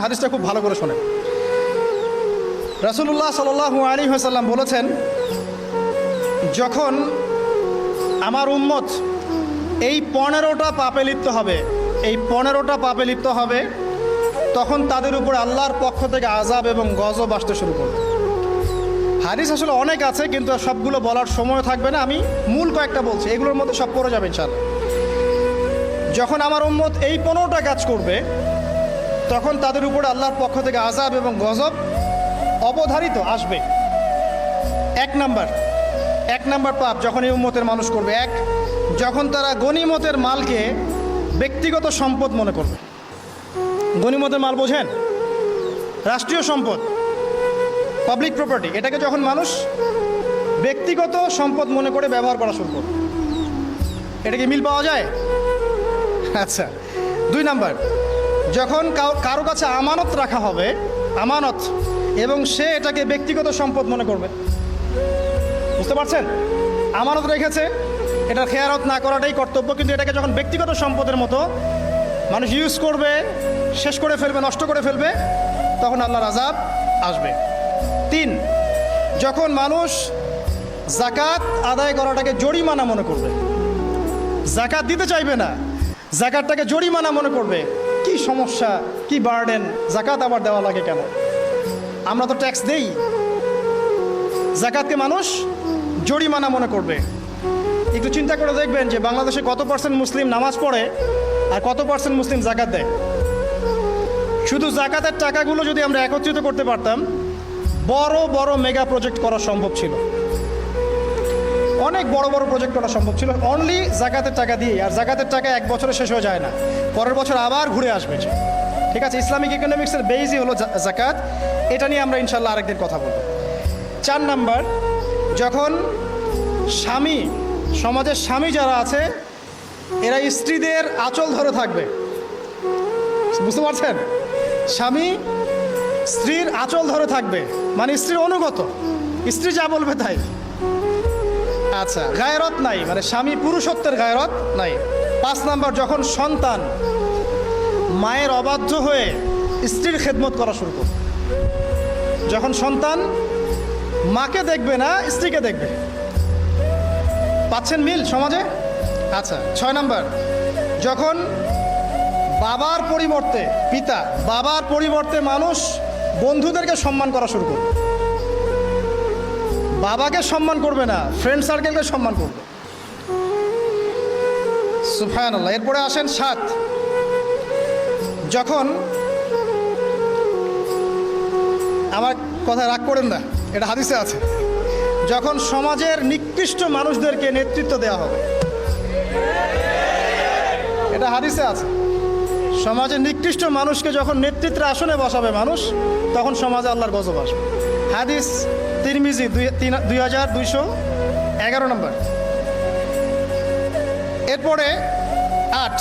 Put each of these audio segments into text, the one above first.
হাদিসটা খুব ভালো করে শোনেন। রাসূলুল্লাহ সাল্লাল্লাহু আলাইহি ওয়াসাল্লাম বলেছেন, যখন আমার উম্মত এই 15টা পাপে লিপ্ত হবে, এই 15টা পাপে লিপ্ত হবে, তখন তাদের উপর আল্লাহর পক্ষ থেকে আযাব এবং গজব আসতে শুরু করবে। হাদিস আসলে অনেক আছে, কিন্তু সবগুলো বলার সময় থাকবে না, আমি মূল কয়েকটা বলছি, এগুলোর মধ্যে সব পড়ে যাবে ইনশাআল্লাহ। যখন আমার উম্মত এই 15টা কাজ করবে, তখন তাদের উপর আল্লাহর পক্ষ থেকে আযাব এবং গজব অবধারিত আসবে। এক নাম্বার পাপ যখন এই উম্মতের মানুষ করবে, যখন তারা গনিমতের মালকে ব্যক্তিগত সম্পদ মনে করবে। গনিমতের মাল বোঝেন? রাষ্ট্রীয় সম্পদ, পাবলিক প্রপার্টি, এটাকে যখন মানুষ ব্যক্তিগত সম্পদ মনে করে ব্যবহার করা শুরু করবে। এটা কি মিল পাওয়া যায়? আচ্ছা। 2 নাম্বার, যখন কারো কাছে আমানত রাখা হবে, আমানত, এবং সে এটাকে ব্যক্তিগত সম্পদ মনে করবে। বুঝতে পারছেন? আমানত রেখেছে, এটা খেয়ানত না করাটাই কর্তব্য, কিন্তু এটাকে যখন ব্যক্তিগত সম্পদের মতো মানুষ ইউজ করবে, শেষ করে ফেলবে, নষ্ট করে ফেলবে, তখন আল্লাহর আযাব আসবে। 3, যখন মানুষ যাকাত আদায় করাটাকে জরিমানা মনে করবে, যাকাত দিতে চাইবে না, যাকাতটাকে জরিমানা মনে করবে। কি সমস্যা, কি বার্ডেন, যাকাত আবার দেওয়া লাগে কেন? আমরা তো ট্যাক্স দেই। যাকাতকে মানুষ জরিমানা মনে করবে। একটু চিন্তা করে দেখবেন যে বাংলাদেশে কত % মুসলিম নামাজ পড়ে আর কত % মুসলিম যাকাত দেয়। শুধু যাকাতের টাকাগুলো যদি আমরা একত্রিত করতে পারতাম, বড় বড় মেগা প্রজেক্ট করা সম্ভব ছিল, অনেক বড় বড় প্রজেক্ট করা সম্ভব ছিল, অনলি যাকাতের টাকা দিয়ে। আর যাকাতের টাকা এক বছরে শেষ হয়ে যায় না, পরের বছর আবার ঘুরে আসবে। ঠিক আছে, ইসলামিক ইকোনমিক্সের বেসই হলো যাকাত। এটা নিয়ে আমরা ইনশাল্লাহ আরেকদিন কথা বলব। 4 নাম্বার, যখন স্বামী, সমাজের স্বামী যারা আছে, এরা স্ত্রীদের আঁচল ধরে থাকবে। বুঝতে পারছেন? স্বামী স্ত্রীর আঁচল ধরে থাকবে, মানে স্ত্রীর অনুগত, স্ত্রী যা বলবে তাই। আচ্ছা, গায়রত নাই, মানে স্বামী পুরুষত্বের গায়রত নাই। 5 নাম্বার, যখন সন্তান মায়ের অবাধ্য হয়ে স্ত্রীর খেদমত করা শুরু করবে। যখন সন্তান মাকে দেখবে না, স্ত্রীকে দেখবে। পাচ্ছেন মিল সমাজে? আচ্ছা। 6 নাম্বার, যখন বাবার পরিবর্তে, পিতা, বাবার পরিবর্তে মানুষ বন্ধুদেরকে সম্মান করা শুরু করবে। বাবাকে সম্মান করবে না, ফ্রেন্ড সার্কেলকে সম্মান করবে। সুবহানাল্লাহ। এরপরে আসেন 7, যখন, আমার কথা রাগ করেন না, এটা হাদিসে আছে, যখন সমাজের নিকৃষ্ট মানুষদেরকে নেতৃত্ব দেওয়া হবে। এটা হাদিসে আছে। সমাজের নিকৃষ্ট মানুষকে যখন নেতৃত্বের আসনে বসাবে মানুষ, তখন সমাজে আল্লাহর গজব আসবে। হাদিস তিরমিজি 2211 নম্বর। এরপরে 8,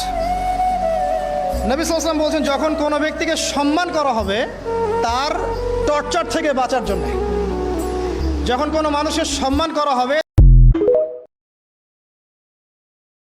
নবী সাল্লাল্লাহু আলাইহি ওয়াসাল্লাম বলছেন, যখন কোনো ব্যক্তিকে সম্মান করা হবে তার টর্চার থেকে বাঁচার জন্য, যখন কোনো মানুষের সম্মান করা হবে